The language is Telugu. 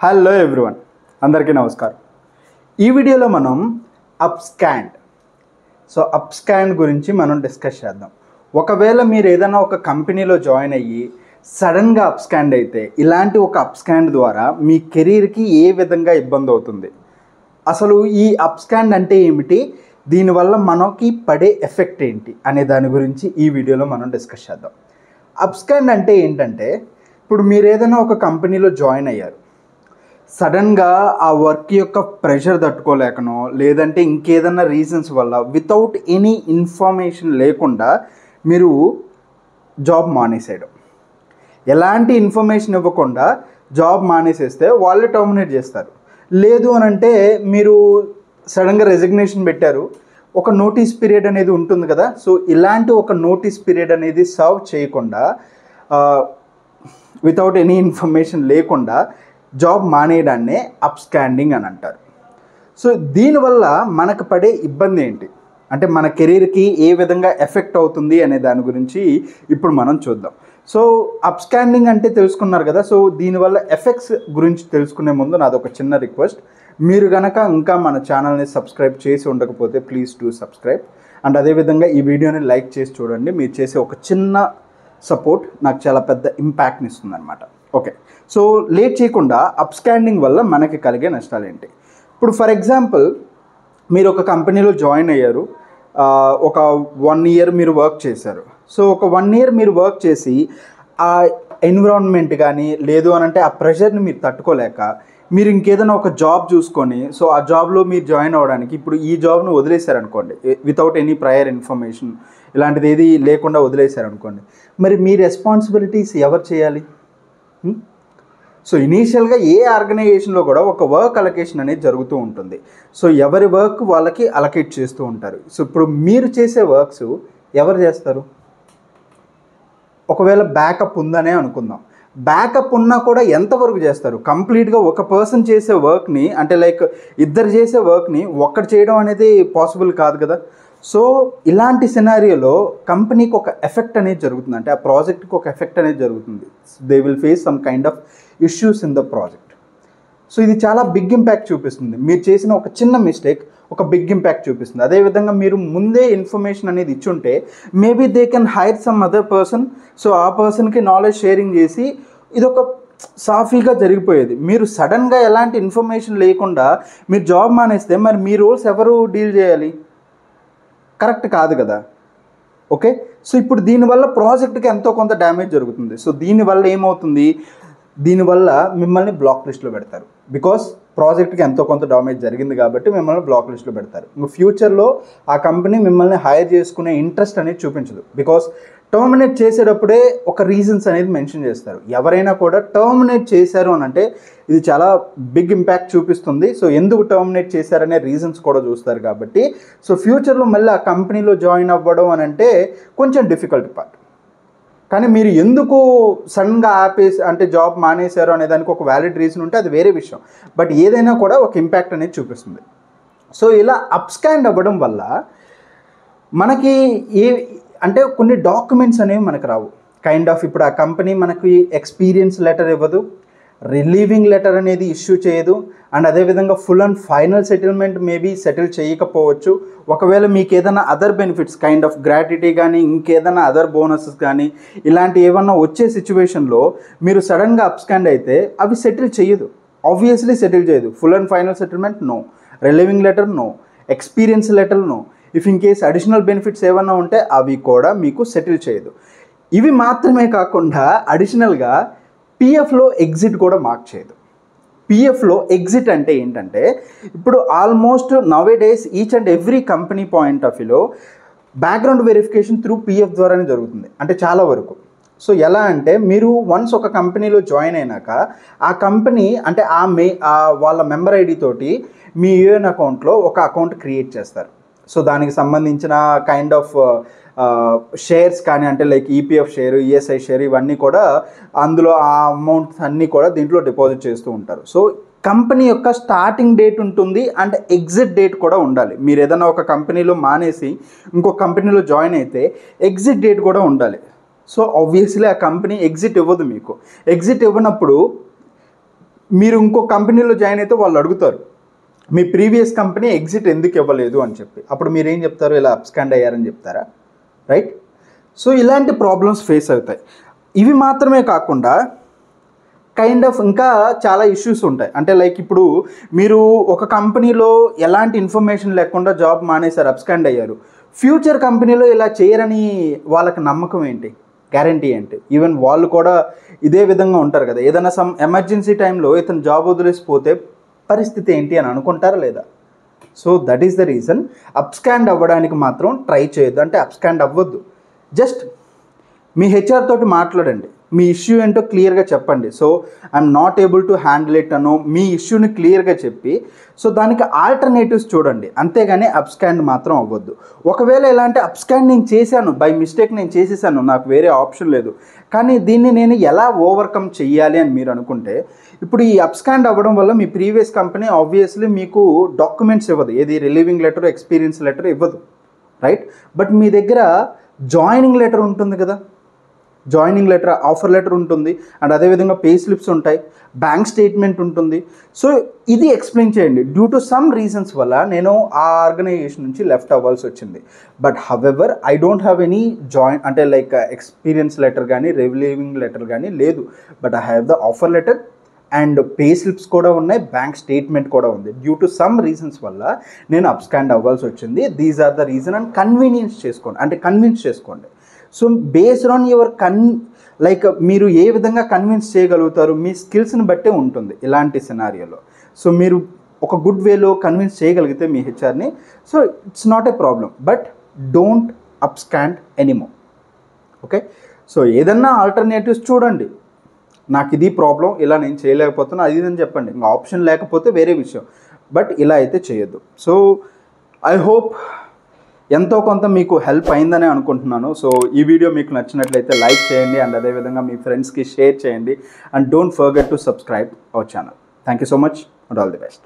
హలో ఎవ్రీవన్, అందరికీ నమస్కారం. ఈ వీడియోలో మనం అప్స్కాండ్ గురించి మనం డిస్కస్ చేద్దాం. ఒకవేళ మీరు ఏదైనా ఒక కంపెనీలో జాయిన్ అయ్యి సడన్గా అప్స్కాండ్ అయితే ఇలాంటి ఒక అప్స్కాండ్ ద్వారా మీ కెరీర్కి ఏ విధంగా ఇబ్బంది అవుతుంది, అసలు ఈ అప్స్కాండ్ అంటే ఏమిటి, దీనివల్ల మనకి పడే ఎఫెక్ట్ ఏంటి అనే దాని గురించి ఈ వీడియోలో మనం డిస్కస్ చేద్దాం. అప్స్కాండ్ అంటే ఏంటంటే, ఇప్పుడు మీరు ఏదైనా ఒక కంపెనీలో జాయిన్ అయ్యారు, సడన్గా ఆ వర్క్ యొక్క ప్రెషర్ తట్టుకోలేకనో లేదంటే ఇంకేదన్నా రీజన్స్ వల్ల వితౌట్ ఎనీ ఇన్ఫర్మేషన్ లేకుండా మీరు జాబ్ మానేసేయడం, ఎలాంటి ఇన్ఫర్మేషన్ ఇవ్వకుండా జాబ్ మానేసేస్తే వాళ్ళు టర్మినేట్ చేస్తారు. లేదు అని అంటే మీరు సడన్గా రెసిగ్నేషన్ పెట్టారు, ఒక నోటీస్ పీరియడ్ అనేది ఉంటుంది కదా. సో ఇలాంటి ఒక నోటీస్ పీరియడ్ అనేది సర్వ్ చేయకుండా వితౌట్ ఎనీ ఇన్ఫర్మేషన్ లేకుండా జాబ్ మానేయడాన్నే అప్స్కాండింగ్ అని అంటారు. సో దీనివల్ల మనకు పడే ఇబ్బంది ఏంటి అంటే మన కెరీర్కి ఏ విధంగా ఎఫెక్ట్ అవుతుంది అనే దాని గురించి ఇప్పుడు మనం చూద్దాం. సో అప్స్కాండింగ్ అంటే తెలుసుకున్నారు కదా. సో దీనివల్ల ఎఫెక్ట్స్ గురించి తెలుసుకునే ముందు నాదొక చిన్న రిక్వెస్ట్, మీరు కనుక ఇంకా మన ఛానల్ని సబ్స్క్రైబ్ చేసి ఉండకపోతే ప్లీజ్ డూ సబ్స్క్రైబ్. అండ్ అదేవిధంగా ఈ వీడియోని లైక్ చేసి చూడండి. మీరు చేసే ఒక చిన్న సపోర్ట్ నాకు చాలా పెద్ద ఇంపాక్ట్ని ఇస్తుంది అనమాట. ఓకే, సో లేట్ చేయకుండా అప్స్కాండింగ్ వల్ల మనకి కలిగే నష్టాలు ఏంటి. ఇప్పుడు ఫర్ ఎగ్జాంపుల్ మీరు ఒక కంపెనీలో జాయిన్ అయ్యారు, ఒక 1 year మీరు వర్క్ చేశారు. సో ఒక 1 year మీరు వర్క్ చేసి ఆ ఎన్విరాన్మెంట్ కానీ లేదు అని అంటే ఆ ప్రెషర్ని మీరు తట్టుకోలేక మీరు ఇంకేదైనా ఒక జాబ్ చూసుకొని, సో ఆ జాబ్లో మీరు జాయిన్ అవ్వడానికి ఇప్పుడు ఈ జాబ్ను వదిలేశారనుకోండి, వితౌట్ ఎనీ ప్రయర్ ఇన్ఫర్మేషన్ ఇలాంటిది ఏది లేకుండా వదిలేశారనుకోండి, మరి మీ రెస్పాన్సిబిలిటీస్ ఎవరు చేయాలి? సో ఇనీషియల్గా ఏ ఆర్గనైజేషన్లో కూడా ఒక వర్క్ అలొకేషన్ అనేది జరుగుతూ ఉంటుంది. సో ఎవరి వర్క్ వాళ్ళకి అలొకేట్ చేస్తూ ఉంటారు. సో ఇప్పుడు మీరు చేసే వర్క్స్ ఎవరు చేస్తారు? ఒకవేళ బ్యాకప్ ఉందనే అనుకుందాం, బ్యాకప్ ఉన్నా కూడా ఎంతవరకు చేస్తారు? కంప్లీట్గా ఒక పర్సన్ చేసే వర్క్ని అంటే లైక్ ఇద్దరు చేసే వర్క్ని ఒక్కటి చేయడం అనేది పాసిబుల్ కాదు కదా. సో ఇలాంటి సినారియోలో కంపెనీకి ఒక ఎఫెక్ట్ అనేది జరుగుతుంది, అంటే ఆ ప్రాజెక్ట్కి ఒక ఎఫెక్ట్ అనేది జరుగుతుంది. They will face some kind of issues in the project. So ఇది చాలా బిగ్ ఇంపాక్ట్ చూపిస్తుంది. మీరు చేసిన ఒక చిన్న మిస్టేక్ ఒక బిగ్ ఇంపాక్ట్ చూపిస్తుంది. అదేవిధంగా మీరు ముందే ఇన్ఫర్మేషన్ అనేది ఇచ్చుంటే maybe they can hire some other person. So ఆ పర్సన్కి నాలెడ్జ్ షేరింగ్ చేసి ఇది ఒక సాఫీగా జరిగిపోయేది. మీరు సడన్గా ఎలాంటి ఇన్ఫర్మేషన్ లేకుండా మీరు జాబ్ మానేస్తే మరి మీ రోల్స్ ఎవరు డీల్ చేయాలి? కరెక్ట్ కాదు కదా. ఓకే, సో ఇప్పుడు దీనివల్ల ప్రాజెక్ట్కి ఎంతో కొంత డ్యామేజ్ జరుగుతుంది. సో దీనివల్ల ఏమవుతుంది, దీనివల్ల మిమ్మల్ని బ్లాక్ లిస్ట్లో పెడతారు. బికాస్ ప్రాజెక్ట్కి ఎంతో కొంత డ్యామేజ్ జరిగింది కాబట్టి మిమ్మల్ని బ్లాక్ లిస్ట్లో పెడతారు. ఫ్యూచర్లో ఆ కంపెనీ మిమ్మల్ని హైర్ చేసుకునే ఇంట్రెస్ట్ అనేది చూపించదు. బికాస్ టర్మినేట్ చేసేటప్పుడే ఒక రీజన్స్ అనేది మెన్షన్ చేస్తారు. ఎవరైనా కూడా టర్మినేట్ చేశారు అని అంటే ఇది చాలా బిగ్ ఇంపాక్ట్ చూపిస్తుంది. సో ఎందుకు టర్మినేట్ చేశారనే రీజన్స్ కూడా చూస్తారు కాబట్టి సో ఫ్యూచర్లో మళ్ళీ ఆ కంపెనీలో జాయిన్ అవ్వడం అని అంటే కొంచెం డిఫికల్ట్ పార్ట్. కానీ మీరు ఎందుకు సడన్గా ఆపేసి అంటే జాబ్ మానేశారు అనే దానికి ఒక వ్యాలిడ్ రీజన్ ఉంటే అది వేరే విషయం. బట్ ఏదైనా కూడా ఒక ఇంపాక్ట్ అనేది చూపిస్తుంది. సో ఇలా అప్స్కాండ్ అవ్వడం వల్ల మనకి అంటే కొన్ని డాక్యుమెంట్స్ అనేవి మనకు రావు. కైండ్ ఆఫ్ ఇప్పుడు ఆ కంపెనీ మనకి ఎక్స్పీరియన్స్ లెటర్ ఇవ్వదు, రిలీవింగ్ లెటర్ అనేది ఇష్యూ చేయదు, అండ్ అదేవిధంగా full and final settlement maybe settle చేయకపోవచ్చు. ఒకవేళ మీకు ఏదైనా other benefits kind of gratuity కానీ ఇంకేదైనా అదర్ బోనసెస్ కానీ ఇలాంటి ఏమన్నా వచ్చే సిచ్యువేషన్లో మీరు సడన్గా అప్స్కాండ్ అయితే అవి సెటిల్ చేయదు, ఆబ్వియస్లీ సెటిల్ చేయదు. Full and final settlement no, relieving letter no, experience letter no, if in case additional benefits ఏమన్నా ఉంటే అవి కూడా మీకు సెటిల్ చేయదు. ఇవి మాత్రమే కాకుండా అడిషనల్గా పిఎఫ్లో ఎగ్జిట్ కూడా మార్క్ చేయదు. పిఎఫ్లో ఎగ్జిట్ అంటే ఏంటంటే ఇప్పుడు almost nowadays each and every company point of వ్యూలో బ్యాక్గ్రౌండ్ వెరిఫికేషన్ త్రూ పిఎఫ్ ద్వారానే జరుగుతుంది, అంటే చాలా వరకు. సో ఎలా అంటే మీరు వన్స్ ఒక కంపెనీలో జాయిన్ అయినాక ఆ కంపెనీ అంటే వాళ్ళ మెంబర్ ఐడి తోటి మీ యూఎన్ అకౌంట్లో ఒక అకౌంట్ క్రియేట్ చేస్తారు. సో దానికి సంబంధించిన కైండ్ ఆఫ్ షేర్స్ కానీ అంటే like EPF share, ESI share ఇవన్నీ కూడా అందులో ఆ అమౌంట్స్ అన్నీ కూడా దీంట్లో డిపాజిట్ చేస్తూ ఉంటారు. సో కంపెనీ యొక్క స్టార్టింగ్ డేట్ ఉంటుంది అండ్ ఎగ్జిట్ డేట్ కూడా ఉండాలి. మీరు ఏదైనా ఒక కంపెనీలో మానేసి ఇంకొక కంపెనీలో జాయిన్ అయితే ఎగ్జిట్ డేట్ కూడా ఉండాలి. సో ఆబ్వియస్లీ ఆ కంపెనీ ఎగ్జిట్ ఇవ్వదు. మీకు ఎగ్జిట్ ఇవ్వనప్పుడు మీరు ఇంకో కంపెనీలో జాయిన్ అయితే వాళ్ళు అడుగుతారు మీ ప్రీవియస్ కంపెనీ ఎగ్జిట్ ఎందుకు ఇవ్వలేదు అని చెప్పి. అప్పుడు మీరు ఏం చెప్తారు? ఇలా అప్స్కాండ్ అయ్యారని చెప్తారా? రైట్. సో ఇలాంటి ప్రాబ్లమ్స్ ఫేస్ అవుతాయి. ఇవి మాత్రమే కాకుండా కైండ్ ఆఫ్ ఇంకా చాలా ఇష్యూస్ ఉంటాయి. అంటే లైక్ ఇప్పుడు మీరు ఒక కంపెనీలో ఎలాంటి ఇన్ఫర్మేషన్ లేకుండా జాబ్ మానేశారు, అప్స్కాండ్ అయ్యారు. ఫ్యూచర్ కంపెనీలో ఇలా చేయరని వాళ్ళకి నమ్మకం ఏంటి, గ్యారంటీ ఏంటి? ఈవెన్ వాళ్ళు కూడా ఇదే విధంగా ఉంటారు కదా. ఏదైనా సమ్ ఎమర్జెన్సీ టైంలో ఇతను జాబ్ వదిలేసిపోతే పరిస్థితి ఏంటి అని అనుకుంటారా లేదా? So that is the reason abscond అవ్వడానికి మాత్రం ట్రై చేయొద్దు. అంటే అప్స్కాండ్ అవ్వద్దు. జస్ట్ మీ హెచ్ఆర్ తోటి మాట్లాడండి, మీ ఇష్యూ ఏంటో క్లియర్గా చెప్పండి. So I'm not able to handle it అనో మీ ఇష్యూని క్లియర్గా చెప్పి సో దానికి ఆల్టర్నేటివ్స్ చూడండి. అంతేగాని అప్స్కాండ్ మాత్రం అవ్వద్దు. ఒకవేళ ఎలా అంటే అప్స్కాండ్ నేను చేశాను, బై మిస్టేక్ నేను చేసేసాను, నాకు వేరే ఆప్షన్ లేదు, కానీ దీన్ని నేను ఎలా ఓవర్కమ్ చెయ్యాలి అని మీరు అనుకుంటే, ఇప్పుడు ఈ అప్స్కాండ్ అవ్వడం వల్ల మీ ప్రీవియస్ కంపెనీ ఆబ్వియస్లీ మీకు డాక్యుమెంట్స్ ఇవ్వదు, ఏది రిలీవింగ్ లెటర్, ఎక్స్పీరియన్స్ లెటర్ ఇవ్వదు, రైట్? బట్ మీ దగ్గర జాయినింగ్ లెటర్ ఉంటుంది కదా, జాయినింగ్ లెటర్, ఆఫర్ లెటర్ ఉంటుంది, అండ్ అదేవిధంగా పే స్లిప్స్ ఉంటాయి, బ్యాంక్ స్టేట్మెంట్ ఉంటుంది. సో ఇది ఎక్స్ప్లెయిన్ చేయండి. డ్యూ టు సమ్ రీజన్స్ వల్ల నేను ఆ ఆర్గనైజేషన్ నుంచి లెఫ్ట్ అవ్వాల్సి వచ్చింది. But however I don't have any అంటే లైక్ ఎక్స్పీరియన్స్ లెటర్ కానీ రిలీవింగ్ లెటర్ కానీ లేదు. But I have the offer letter and pay slips కూడా ఉన్నాయి, బ్యాంక్ స్టేట్మెంట్ కూడా ఉంది. డ్యూ టు సమ్ రీజన్స్ వల్ల నేను అప్స్కాండ్ అవ్వాల్సి వచ్చింది. These are the reason and convenience చేసుకోండి. So based on your like మీరు ఏ విధంగా కన్విన్స్ చేయగలుగుతారు, మీ స్కిల్స్ని బట్టే ఉంటుంది ఇలాంటి సినారియోలో. సో మీరు ఒక గుడ్ వేలో కన్విన్స్ చేయగలిగితే మీ హెచ్ఆర్ని, so it's not a problem. But don't abscond anymore. Okay. So ఏదన్నా ఆల్టర్నేటివ్స్ చూడండి. నాకు ఇది ప్రాబ్లం, ఇలా నేను చేయలేకపోతున్నా, అది అని చెప్పండి. ఇంకా ఆప్షన్ లేకపోతే వేరే విషయం, బట్ ఇలా అయితే చేయొద్దు. సో ఐ హోప్ ఎంతో కొంత మీకు హెల్ప్ అయిందని అనుకుంటున్నాను. సో ఈ వీడియో మీకు నచ్చినట్లయితే లైక్ చేయండి, అండ్ అదేవిధంగా మీ ఫ్రెండ్స్కి షేర్ చేయండి, and don't forget to subscribe our channel. Thank you so much and all the best.